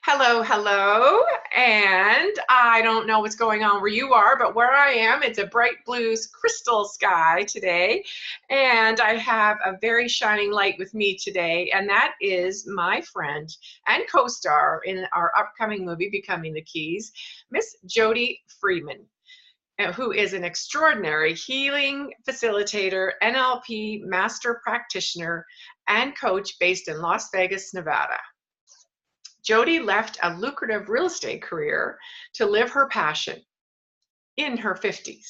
Hello, hello. And I don't know what's going on where you are, but where I am, it's a bright blue crystal sky today. And I have a very shining light with me today, and that is my friend and co-star in our upcoming movie, Becoming the Keys, Miss Jody Freeman, who is an extraordinary healing facilitator, NLP master practitioner, and coach based in Las Vegas, Nevada. Jody left a lucrative real estate career to live her passion in her 50s.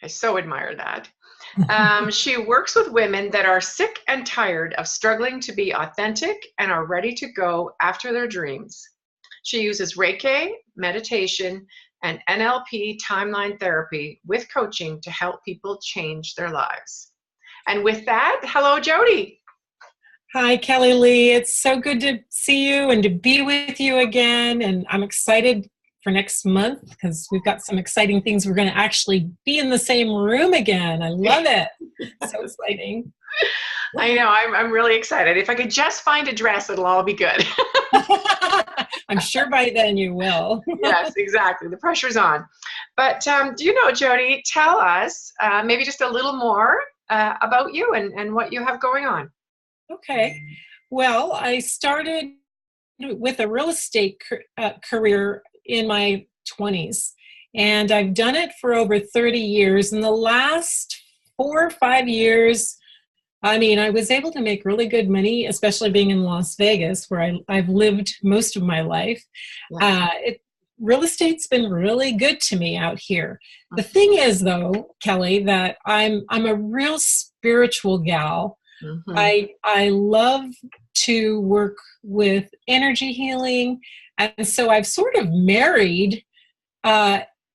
I so admire that. She works with women that are sick and tired of struggling to be authentic and are ready to go after their dreams. She uses Reiki, meditation, and NLP timeline therapy with coaching to help people change their lives. And with that, hello, Jody. Hi, Kelly Lee. It's so good to see you and to be with you again. And I'm excited for next month because we've got some exciting things. We're going to actually be in the same room again. I love it. So exciting. I know. I'm really excited. If I could just find a dress, it'll all be good. I'm sure by then you will. Yes, exactly. The pressure's on. But do you know, Jody, tell us maybe just a little more about you and what you have going on. Okay. Well, I started with a real estate career in my 20s, and I've done it for over 30 years. In the last 4 or 5 years, I was able to make really good money, especially being in Las Vegas, where I've lived most of my life. Yeah. Real estate's been really good to me out here. The thing is, though, Kelly, that I'm a real spiritual gal. Mm-hmm. I love to work with energy healing, and so I've sort of married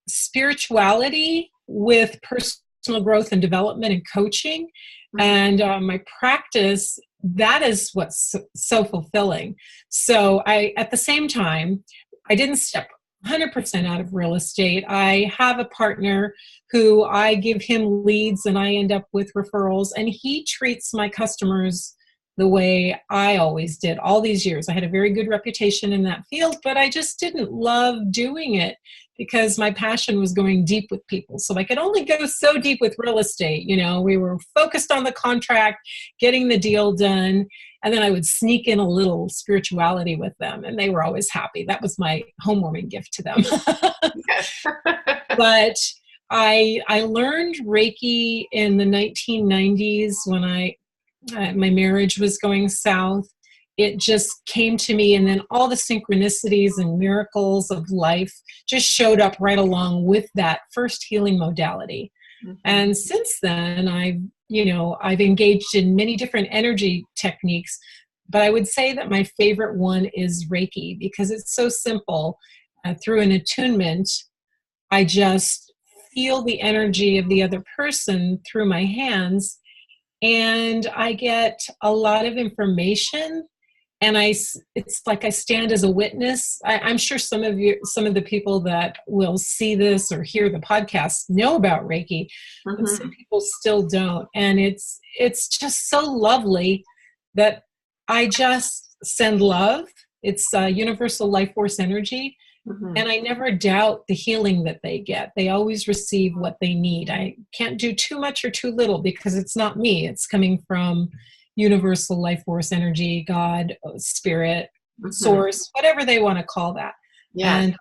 spirituality with personal growth and development and coaching. Mm-hmm. And my practice, that is what's so fulfilling. So at the same time, I didn't step 100% out of real estate. I have a partner who I give him leads and I end up with referrals, and he treats my customers the way I always did all these years. I had a very good reputation in that field, but I just didn't love doing it because my passion was going deep with people. So I could only go so deep with real estate. You know, we were focused on the contract, getting the deal done, and then I would sneak in a little spirituality with them, and they were always happy. That was my homewarming gift to them. But I learned Reiki in the 1990s when my marriage was going south. It just came to me, and then all the synchronicities and miracles of life just showed up right along with that first healing modality. Mm-hmm. And since then, I've engaged in many different energy techniques, but I would say that my favorite one is Reiki because it's so simple. Through an attunement, I just feel the energy of the other person through my hands, and I get a lot of information. And it's like I stand as a witness. I'm sure some of the people that will see this or hear the podcast know about Reiki, mm-hmm. but some people still don't. And it's just so lovely that I just send love. It's universal life force energy. Mm-hmm. And I never doubt the healing that they get. They always receive what they need. I can't do too much or too little because it's not me. It's coming from universal life force energy, God, spirit, mm-hmm. source, whatever they want to call that. Yeah. And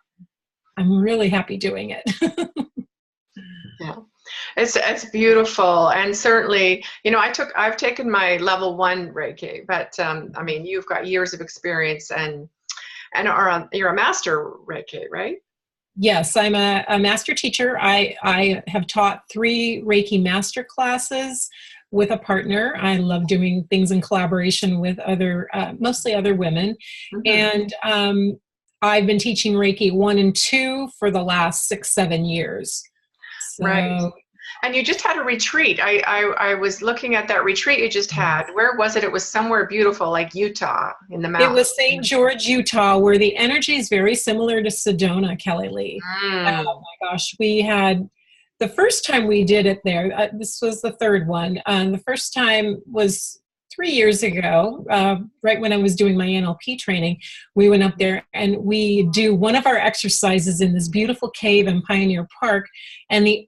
I'm really happy doing it. Yeah. It's beautiful. And certainly, I've taken my level 1 Reiki, but you've got years of experience and you're a master Reiki, right? Yes, I'm a master teacher. I have taught 3 Reiki master classes with a partner. I love doing things in collaboration with mostly other women. Mm-hmm. And I've been teaching Reiki 1 and 2 for the last 6-7 years. So, right. And you just had a retreat. I was looking at that retreat you just had. Where was it? It was somewhere beautiful, like Utah, in the mountains. It was St. George, Utah, where the energy is very similar to Sedona, Kelly Lee. Oh my gosh. We had the first time we did it there. This was the 3rd one. The first time was 3 years ago, right when I was doing my NLP training, we went up there and we do one of our exercises in this beautiful cave in Pioneer Park, and the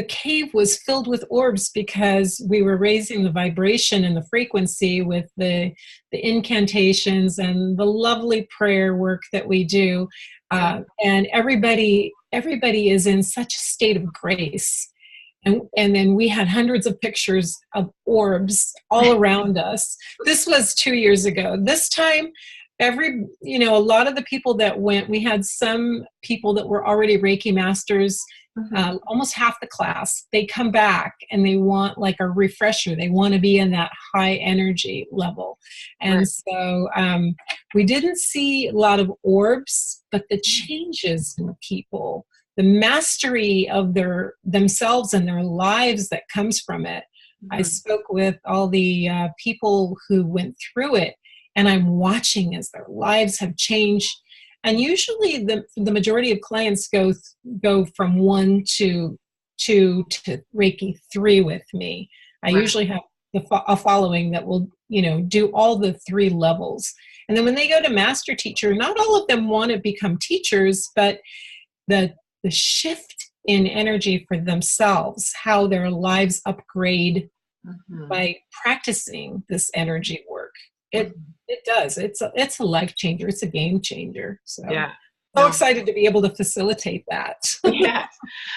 cave was filled with orbs because we were raising the vibration and the frequency with the incantations and the lovely prayer work that we do. And everybody is in such a state of grace. And then we had hundreds of pictures of orbs all around us. This was 2 years ago. This time, a lot of the people that went, we had some people that were already Reiki masters, almost half the class. They come back and they want like a refresher. They want to be in that high energy level. And so we didn't see a lot of orbs, but the changes in people, the mastery of themselves and their lives that comes from it. I spoke with all the people who went through it, and I'm watching as their lives have changed. And usually the majority of clients go from 1 to 2 to Reiki 3 with me. I usually have a following that will, do all the 3 levels. And then when they go to master teacher, not all of them want to become teachers, but the shift in energy for themselves, how their lives upgrade by practicing this energy work. It does. It's a life changer. It's a game changer. So so excited to be able to facilitate that. Yes.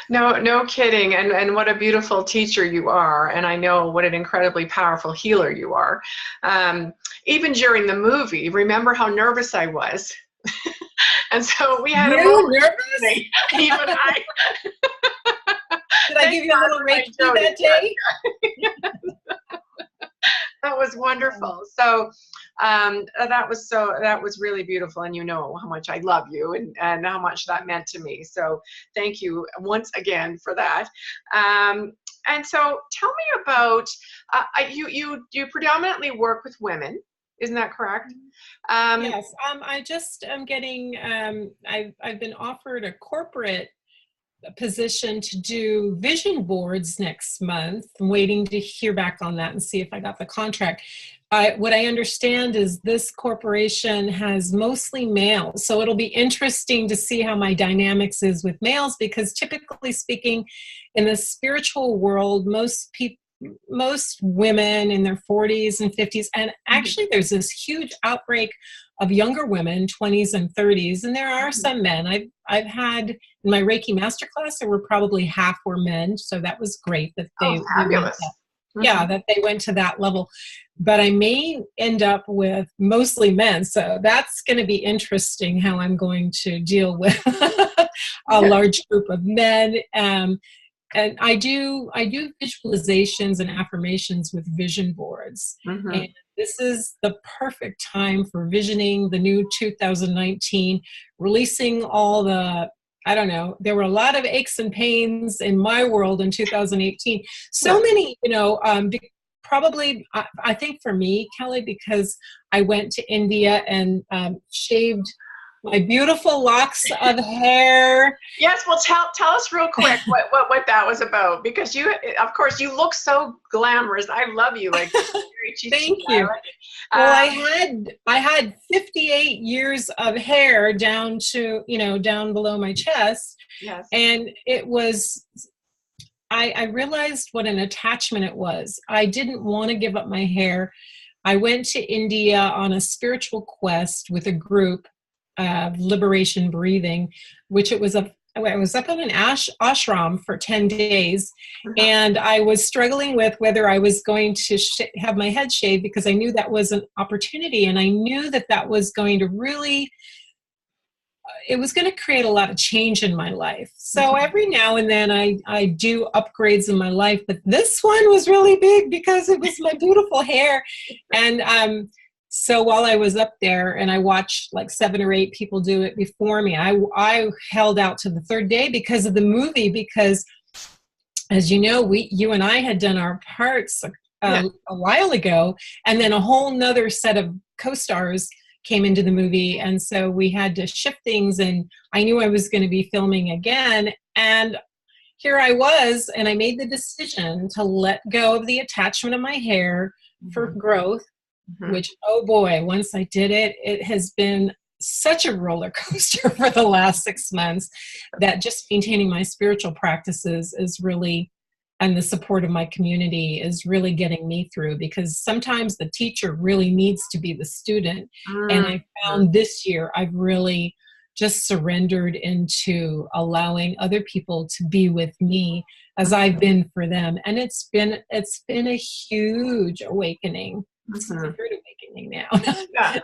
No kidding. And what a beautiful teacher you are. And I know what an incredibly powerful healer you are. Even during the movie, remember how nervous I was? And so we had nervous? Even I. Did I give you a little Reiki that day? That was wonderful. So that was really beautiful, and you know how much I love you and how much that meant to me. So thank you once again for that. And so tell me about you predominantly work with women. Isn't that correct? Yes. I just am getting. I've been offered a corporate position to do vision boards next month. I'm waiting to hear back on that and see if I got the contract. What I understand is this corporation has mostly males, so it'll be interesting to see how my dynamics is with males, because typically speaking, in the spiritual world, most women in their 40s and 50s, and actually there's this huge outbreak of younger women, 20s and 30s, and there are some men. I've had in my Reiki masterclass, there were probably half were men, so that was great that they fabulous. That they went to that level. But I may end up with mostly men, so that's going to be interesting how I'm going to deal with a large group of men. And I do visualizations and affirmations with vision boards. And this is the perfect time for visioning the new 2019, releasing all the, I don't know, there were a lot of aches and pains in my world in 2018. So many, probably, I think for me, Kelly, because I went to India and shaved my beautiful locks of hair. Yes, well, tell us real quick what that was about, because you, of course, you look so glamorous. I love you. Like, thank you. Well, I had 58 years of hair down to down below my chest. Yes, and it was. I realized what an attachment it was. I didn't want to give up my hair. I went to India on a spiritual quest with a group. Liberation breathing, which I was up on an ashram for 10 days, and I was struggling with whether I was going to have my head shaved, because I knew that was an opportunity, and I knew that was going to really, it was going to create a lot of change in my life. So every now and then I do upgrades in my life, but this one was really big because it was my beautiful hair. And so while I was up there and I watched like 7 or 8 people do it before me, I held out to the 3rd day because of the movie, because as you know, you and I had done our parts a while ago, and then a whole nother set of co-stars came into the movie. And so we had to shift things, and I knew I was going to be filming again. And here I was, and I made the decision to let go of the attachment of my hair for growth, which, oh boy, once I did it, it has been such a roller coaster for the last 6 months that just maintaining my spiritual practices is really, and the support of my community is really getting me through, because sometimes the teacher really needs to be the student. And I found this year I've really just surrendered into allowing other people to be with me as I've been for them. And it's been a huge awakening. This is the third awakening now. Yeah.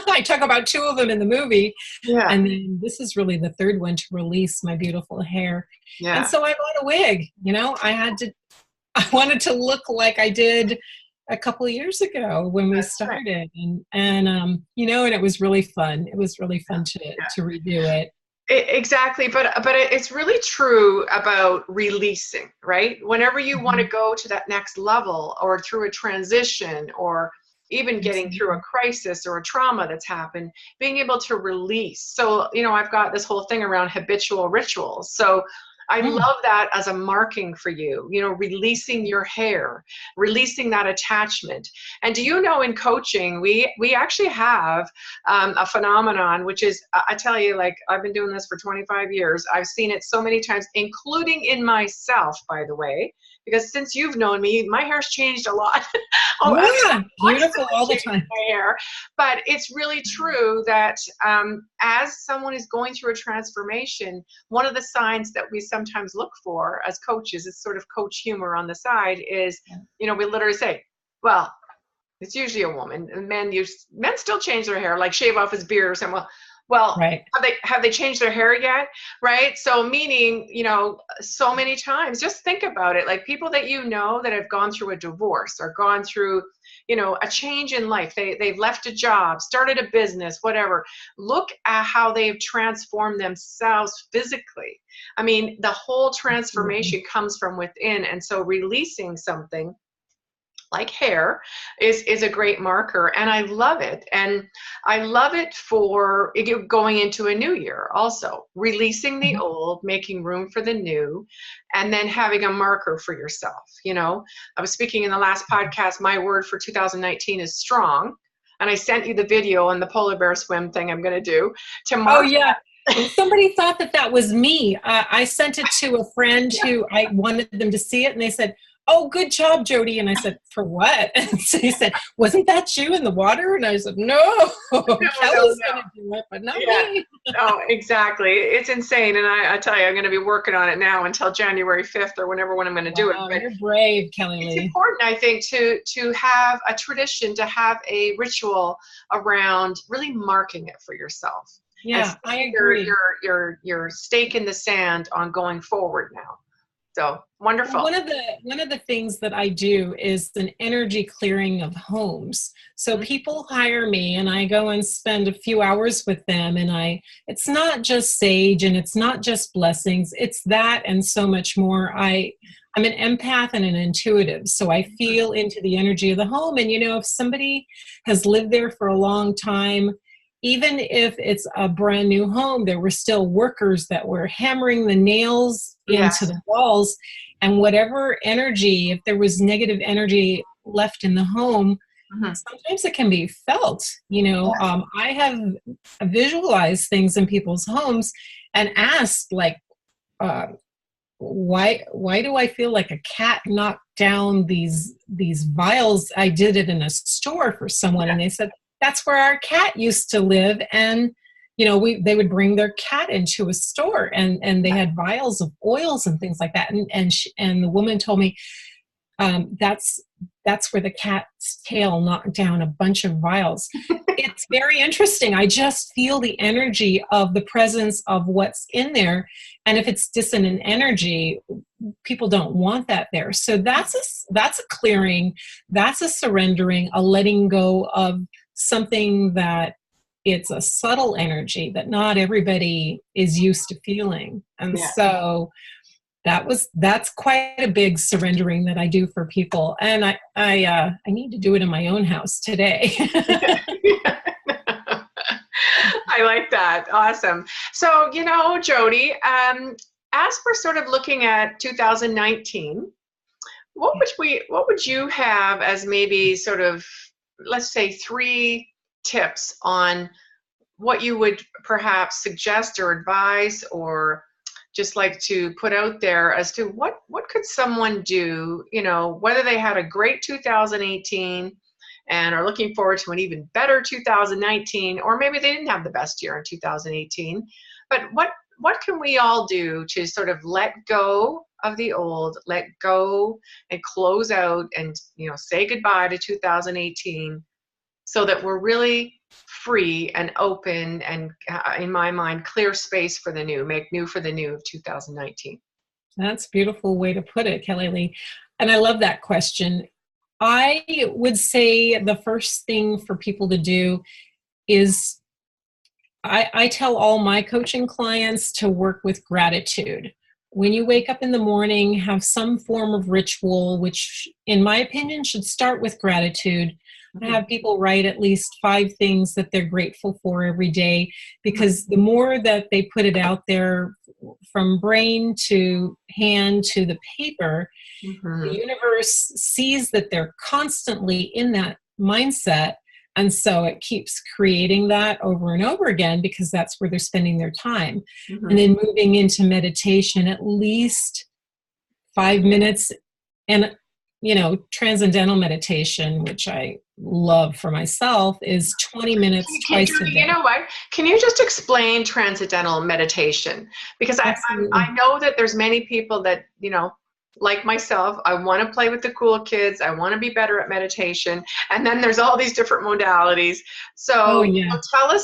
I talk about 2 of them in the movie. Yeah. And then this is really the third one, to release my beautiful hair. Yeah. And so I bought a wig. I wanted to look like I did a couple of years ago when we started. And and it was really fun. It was really fun to redo it. Exactly, but it's really true about releasing, right? Whenever you want to go to that next level, or through a transition, or even getting through a crisis or a trauma that's happened, being able to release. So, I've got this whole thing around habitual rituals. So I love that as a marking for you, releasing your hair, releasing that attachment. And do you know, in coaching, we actually have a phenomenon, which is, I tell you, like, I've been doing this for 25 years. I've seen it so many times, including in myself, by the way, because since you've known me, my hair's changed a lot. Beautiful all the time. My hair. But it's really true that as someone is going through a transformation, one of the signs that we sometimes look for as coaches, is sort of coach humor on the side, is, we literally say, well, it's usually a woman, and men still change their hair, like shave off his beard or something. Well, right. have they changed their hair yet? Right. So meaning, so many times, just think about it, like people that that have gone through a divorce, or gone through, a change in life. They've left a job, started a business, whatever. Look at how they've transformed themselves physically. I mean, the whole transformation comes from within. And so releasing something like hair is a great marker, and I love it. And I love it for going into a new year also, releasing the old, making room for the new, and then having a marker for yourself. I was speaking in the last podcast, my word for 2019 is strong, and I sent you the video on the polar bear swim thing I'm going to do to mark. Oh yeah. Somebody thought that was me. I sent it to a friend who I wanted them to see it, and they said, "Oh, good job, Jody." And I said, "For what?" And so he said, "Wasn't that you in the water?" And I said, "No, Kelly's going to do it, but not me." Oh, exactly. It's insane. And I tell you, I'm going to be working on it now until January 5th or whenever when I'm going to do it. But you're brave, Kelly Lee. It's important, I think, to have a tradition, to have a ritual around really marking it for yourself. Yeah, I agree. Your stake in the sand on going forward now. So wonderful. One of the things that I do is an energy clearing of homes. So people hire me, and I go and spend a few hours with them, and it's not just sage, and it's not just blessings. It's that and so much more. I'm an empath and an intuitive, so I feel into the energy of the home. And if somebody has lived there for a long time, even if it's a brand new home, there were still workers that were hammering the nails into the walls, and whatever energy, if there was negative energy left in the home, sometimes it can be felt. I have visualized things in people's homes and asked, like, why do I feel like a cat knocked down these vials? I did it in a store for someone, and they said, that's where our cat used to live. And, they would bring their cat into a store, and they had vials of oils and things like that. And the woman told me, that's where the cat's tail knocked down a bunch of vials. It's very interesting. I just feel the energy of the presence of what's in there. And if it's dissonant energy, people don't want that there. So that's a clearing, that's a surrendering, a letting go of something that it's a subtle energy that not everybody is used to feeling. And so that's quite a big surrendering that I do for people. And I need to do it in my own house today. I like that. Awesome. So, Jody, as we're sort of looking at 2019, what would you have as maybe sort of, let's say, 3 tips on what you would perhaps suggest or advise or just like to put out there as to what could someone do, whether they had a great 2018 and are looking forward to an even better 2019, or maybe they didn't have the best year in 2018, but what can we all do to sort of let go of the old, let go and close out and, say goodbye to 2018 so that we're really free and open and, in my mind, clear space for the new, make new for the new of 2019? That's a beautiful way to put it, Kelly Lee. And I love that question. I would say the first thing for people to do is I tell all my coaching clients to work with gratitude. When you wake up in the morning, have some form of ritual, which in my opinion should start with gratitude. I have people write at least 5 things that they're grateful for every day, because the more that they put it out there from brain to hand to the paper, the universe sees that they're constantly in that mindset. And so it keeps creating that over and over again because that's where they're spending their time. And then moving into meditation, at least 5 minutes. And, Transcendental Meditation, which I love for myself, is 20 minutes twice a day. You know what? Can you just explain Transcendental Meditation? Because I know that there's many people that, like myself, I want to play with the cool kids. I want to be better at meditation. And then there's all these different modalities. So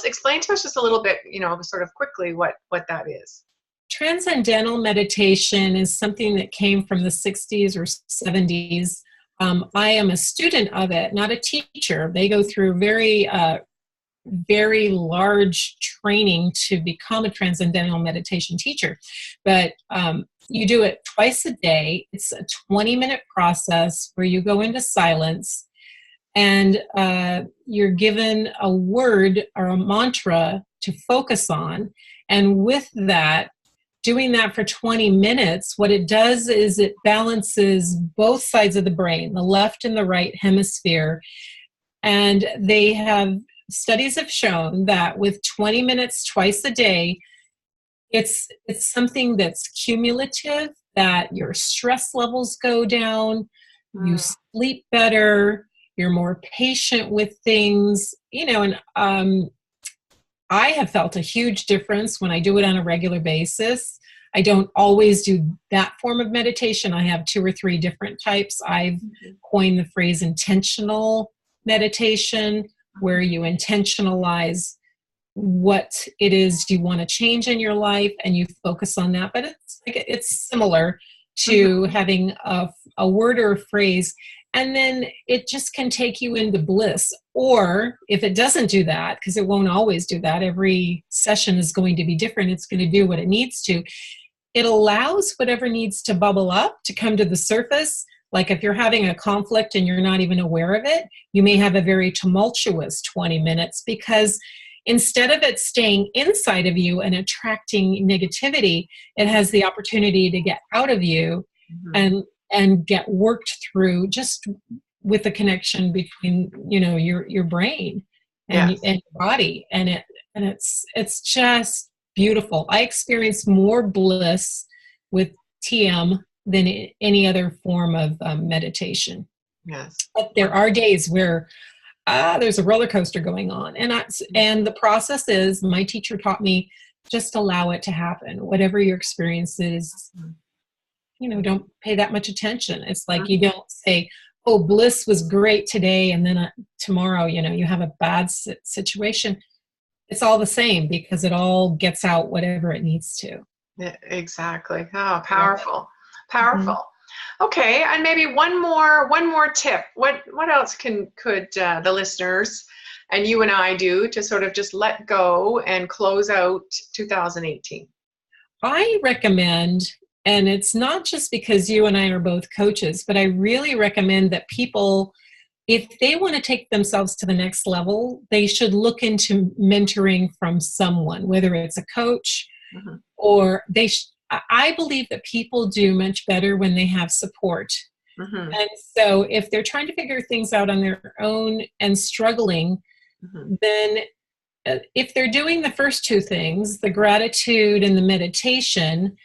explain to us just a little bit, sort of quickly what that is. Transcendental meditation is something that came from the 60s or 70s. I am a student of it, not a teacher. They go through very large training to become a transcendental meditation teacher. But you do it twice a day. It's a 20-minute process where you go into silence and you're given a word or a mantra to focus on. And with that, doing that for 20 minutes, what it does is it balances both sides of the brain, the left and the right hemisphere. And studies have shown that with 20 minutes twice a day, it's something that's cumulative, that your stress levels go down, you sleep better, you're more patient with things, and I have felt a huge difference when I do it on a regular basis. I don't always do that form of meditation. I have 2 or 3 different types. I've coined the phrase intentional meditation, where you intentionalize what it is you want to change in your life and you focus on that. But it's similar to having a word or a phrase, and then it just can take you into bliss. Or if it doesn't do that, because it won't always do that, every session is going to be different, it's going to do what it needs to. It allows whatever needs to bubble up to come to the surface. Like if you're having a conflict and you're not even aware of it, you may have a very tumultuous 20 minutes because instead of it staying inside of you and attracting negativity, it has the opportunity to get out of you and get worked through just with the connection between, your brain and your body. And it's just beautiful. I experience more bliss with TM than any other form of meditation. Yes. But there are days where there's a roller coaster going on. And the process is, my teacher taught me, just allow it to happen. Whatever your experience is, don't pay that much attention. It's like you don't say, oh, bliss was great today, and then tomorrow, you have a bad situation. It's all the same because it all gets out whatever it needs to. Yeah, exactly. Oh, powerful. Powerful. Okay, and maybe one more tip. What else could the listeners and you and I do to sort of just let go and close out 2018? I recommend, and it's not just because you and I are both coaches, but I really recommend that people, if they want to take themselves to the next level, they should look into mentoring from someone, whether it's a coach or I believe that people do much better when they have support. Mm-hmm. And so if they're trying to figure things out on their own and struggling, Mm-hmm. then if they're doing the first two things, the gratitude and the meditation,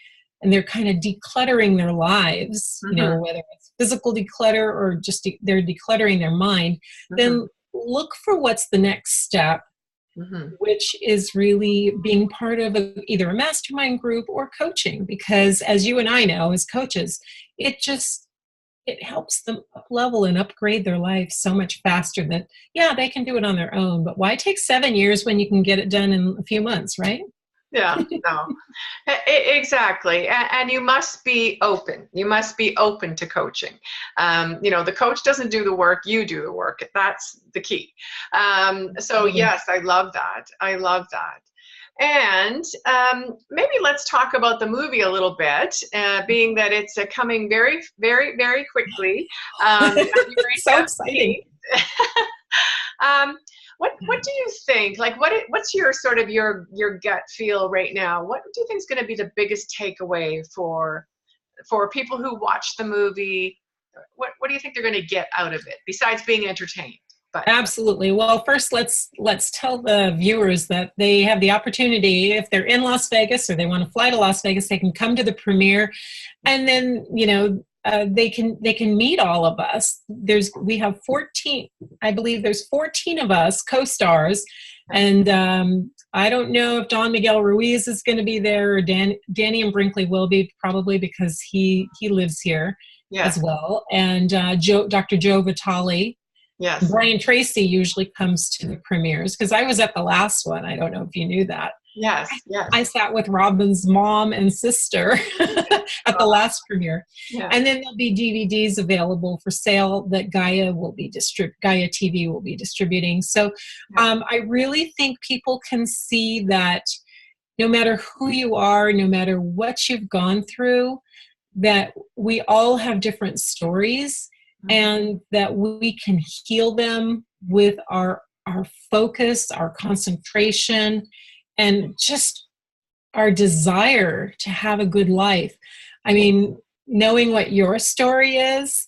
and they're kind of decluttering their lives, you know, Mm-hmm. whether it's physical declutter or just they're decluttering their mind, Mm-hmm. then look for what's the next step, Mm-hmm. which is really being part of either a mastermind group or coaching. Because as you and I know, as coaches, it helps them up level and upgrade their life so much faster that, yeah, they can do it on their own. But why take 7 years when you can get it done in a few months, right? Yeah, no, exactly. And you must be open. You must be open to coaching. You know, the coach doesn't do the work, you do the work. That's the key. So yes, I love that. I love that. And maybe let's talk about the movie a little bit, being that it's coming very, very, very quickly. January So exciting. 17th. What do you think? Like, what's your sort of your gut feel right now? What do you think is going to be the biggest takeaway for people who watch the movie? What do you think they're going to get out of it besides being entertained? But Absolutely. Well, first let's tell the viewers that they have the opportunity, if they're in Las Vegas or they want to fly to Las Vegas, they can come to the premiere, and then they can meet all of us. We have 14, I believe there's 14 of us co-stars, and I don't know if Don Miguel Ruiz is going to be there, or Danny and Brinkley will be, probably, because he lives here as well, and Dr. Joe Vitale. Yes. Brian Tracy usually comes to the premieres, because I was at the last one. I don't know if you knew that. Yes. I sat with Robin's mom and sister at the last premiere. Yeah. And then there'll be DVDs available for sale that Gaia TV will be distributing. So I really think people can see that no matter who you are, no matter what you've gone through, that we all have different stories, and that we can heal them with our focus, our concentration, and just our desire to have a good life. I mean, knowing what your story is,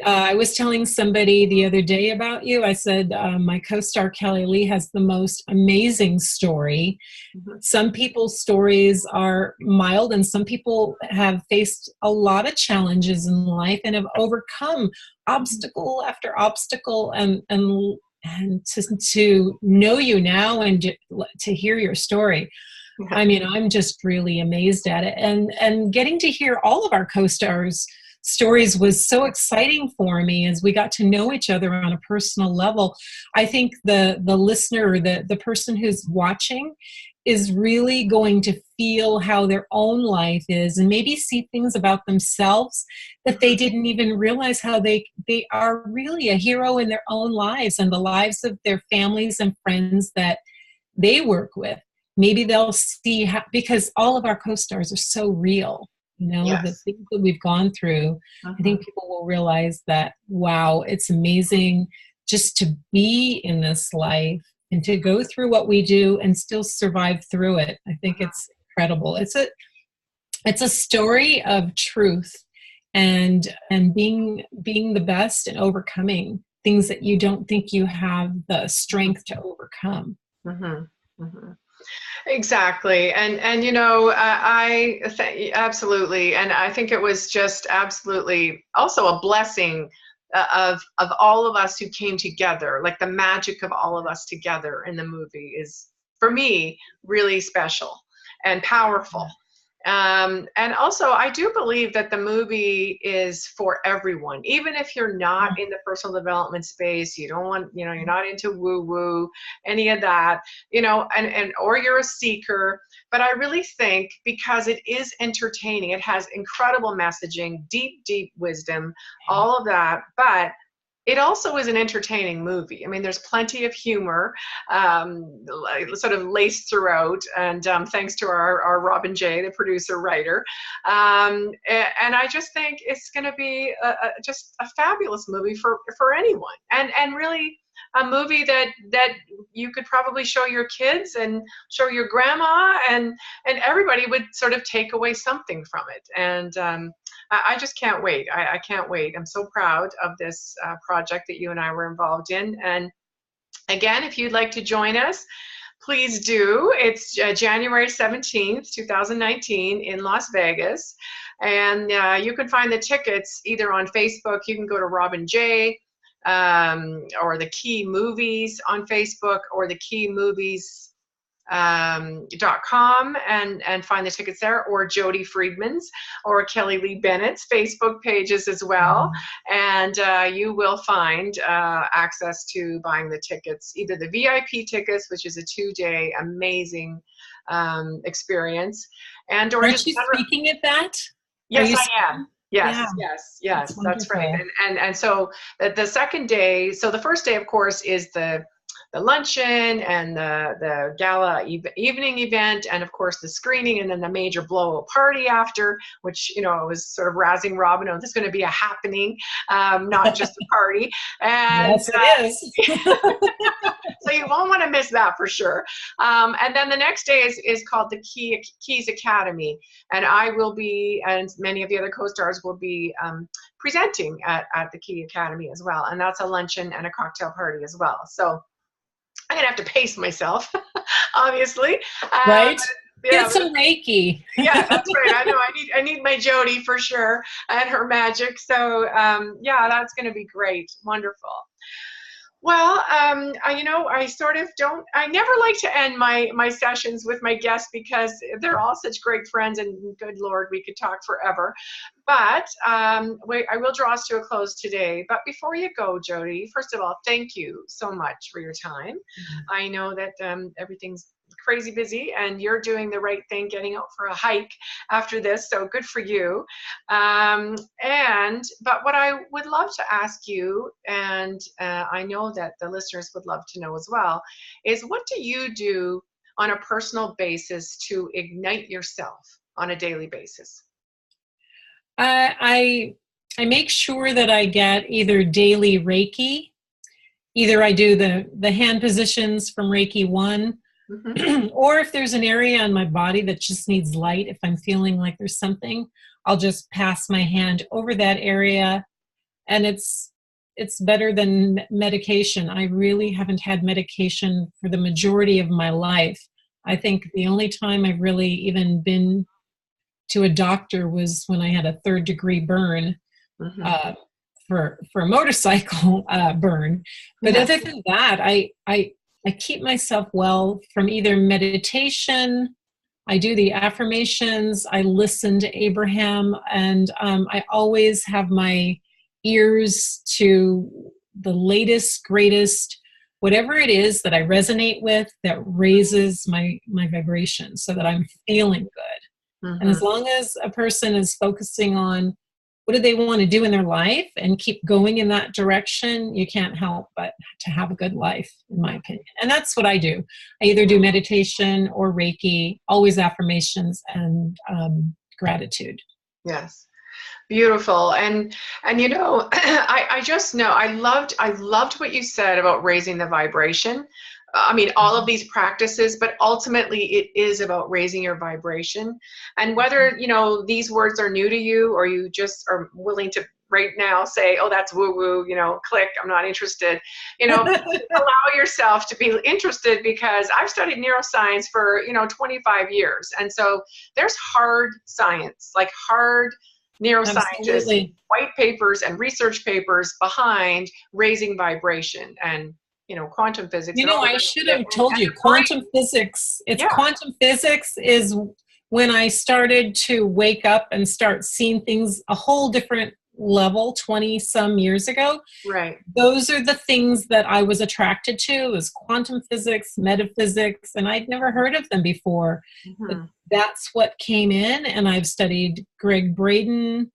I was telling somebody the other day about you. I said, my co-star Kelly Lee has the most amazing story. Some people's stories are mild, and some people have faced a lot of challenges in life and have overcome obstacle after obstacle, and to know you now and to hear your story. I mean, I'm just really amazed at it. And getting to hear all of our co-stars' stories was so exciting for me as we got to know each other on a personal level. I think the listener, or the person who's watching, is really going to feel how their own life is, and maybe see things about themselves that they didn't even realize, how they are really a hero in their own lives and the lives of their families and friends that they work with. Maybe they'll see how, because all of our co-stars are so real, the things that we've gone through. I think people will realize that, wow, it's amazing just to be in this life and to go through what we do and still survive through it. I think it's incredible. It's a story of truth and being the best and overcoming things that you don't think you have the strength to overcome. Exactly. And absolutely. And I think it was just absolutely also a blessing of all of us who came together. Like, the magic of all of us together in the movie is, for me, really special and powerful. And also, I do believe that the movie is for everyone, even if you're not in the personal development space, you don't want, you're not into woo-woo, any of that, or you're a seeker. But I really think, because it is entertaining, it has incredible messaging, deep, deep wisdom, all of that, but it also is an entertaining movie. I mean, there's plenty of humor sort of laced throughout, and thanks to our Robin J., the producer, writer. And I just think it's going to be just a fabulous movie for anyone. And really, a movie that you could probably show your kids and show your grandma, and everybody would sort of take away something from it. And I just can't wait. I can't wait. I'm so proud of this project that you and I were involved in. And again, if you'd like to join us, please do. It's January 17th, 2019 in Las Vegas. And you can find the tickets either on Facebook. You can go to Robin J. Or the Key Movies on Facebook, or the KeyMovies.com and find the tickets there, or Jody Friedman's or Kelly Lee Bennett's Facebook pages as well. And you will find access to buying the tickets, either the VIP tickets, which is a 2-day amazing experience, and or aren't just you speaking at that? Yes, I am. Yes, Yeah. yes, that's right. And so the second day, so the first day, of course, is the luncheon and the gala evening event, and of course the screening, and then the major blow party after, which, you know, was sort of razzing Robin, oh, this is going to be a happening, not just a party. And yes, it is. So you won't want to miss that for sure. And then the next day is called the Keys Academy, and I will be, and many of the other co-stars will be presenting at the Key Academy as well, and that's a luncheon and a cocktail party as well. So I'm gonna have to pace myself, obviously. Right. Yeah, get some Reiki. Yeah, that's right. I know. I need my Jody for sure, and her magic. So yeah, that's gonna be great. Wonderful. Well, you know, I never like to end my sessions with my guests, because they're all such great friends, and good Lord, we could talk forever. But I will draw us to a close today. But before you go, Jody, first of all, thank you so much for your time. Mm-hmm. I know that everything's crazy busy, and you're doing the right thing, getting out for a hike after this, so good for you. But what I would love to ask you, and I know that the listeners would love to know as well, is what do you do on a personal basis to ignite yourself on a daily basis? I make sure that I get either daily Reiki, either I do the hand positions from Reiki 1, mm-hmm. or if there's an area on my body that just needs light, if I'm feeling like there's something, I'll just pass my hand over that area, and it's better than medication. I really haven't had medication for the majority of my life. I think the only time I've really even been to a doctor was when I had a 3rd-degree burn, mm-hmm. For a motorcycle burn. But yeah. Other than that, I keep myself well from either meditation, I do the affirmations, I listen to Abraham, and I always have my ears to the latest, greatest, whatever it is that I resonate with that raises my vibration so that I'm feeling good. Mm-hmm. And as long as a person is focusing on what do they want to do in their life and keep going in that direction, you can't help but to have a good life, in my opinion. And that's what I do. I either do meditation or Reiki, always affirmations and gratitude. Yes. Beautiful. And you know, I just know I loved what you said about raising the vibration. I mean, all of these practices, but ultimately it is about raising your vibration. And whether, you know, these words are new to you, or you just are willing to right now say, oh, that's woo-woo, you know, click, I'm not interested, you know, allow yourself to be interested, because I've studied neuroscience for, you know, 25 years. And so there's hard science, like hard neuroscientists, absolutely. White papers and research papers behind raising vibration and, you know, quantum physics. You know, I should have told you, quantum physics. It's quantum physics is when I started to wake up and start seeing things a whole different level 20 some years ago. Right. Those are the things that I was attracted to, is quantum physics, metaphysics, and I'd never heard of them before. Mm-hmm. That's what came in, and I've studied Greg Braden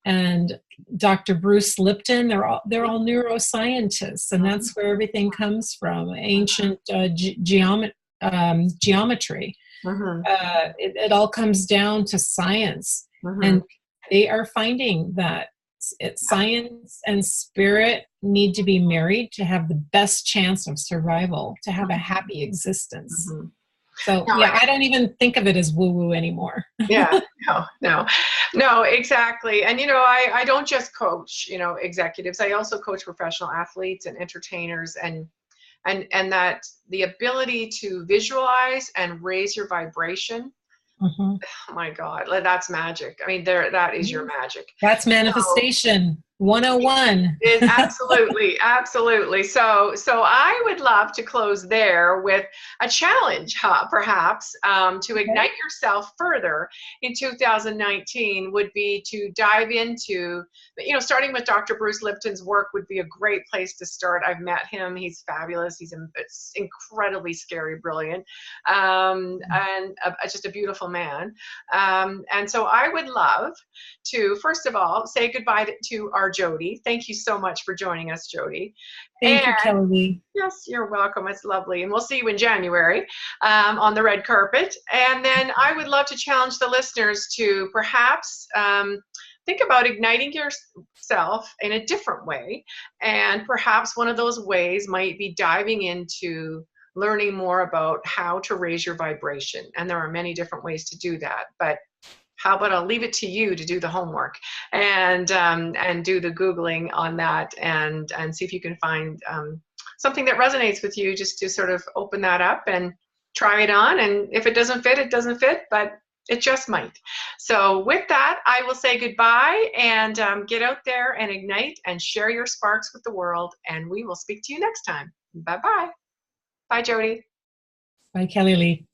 and Dr. Bruce Lipton. They're all neuroscientists, and that's where everything comes from. Ancient geometry. Mm-hmm. It all comes down to science, mm-hmm. and they are finding that Science and spirit need to be married to have the best chance of survival, to have a happy existence. Mm-hmm. So No, yeah, I don't even think of it as woo-woo anymore. yeah, no, exactly. And, I don't just coach, executives. I also coach professional athletes and entertainers, and that the ability to visualize and raise your vibration. Mm-hmm. Oh my God, that's magic. I mean, that is your magic. That's manifestation 101. Absolutely, absolutely. So I would love to close there with a challenge, perhaps, to ignite yourself further in 2019 would be to dive into, starting with Dr. Bruce Lipton's work would be a great place to start. I've met him. He's fabulous. He's incredibly scary, brilliant, and just a beautiful man. And so I would love to, first of all, say goodbye to our Jody. Thank you so much for joining us, Jody. Thank you, Kelly. Yes, you're welcome. It's lovely. And we'll see you in January on the red carpet. And then I would love to challenge the listeners to perhaps think about igniting yourself in a different way. And perhaps one of those ways might be diving into learning more about how to raise your vibration. And there are many different ways to do that. But how about I'll leave it to you to do the homework and do the Googling on that and see if you can find something that resonates with you, just to sort of open that up and try it on. And if it doesn't fit, it doesn't fit, but it just might. So with that, I will say goodbye and get out there and ignite and share your sparks with the world. And we will speak to you next time. Bye-bye. Bye, Jody. Bye, Kelly Lee.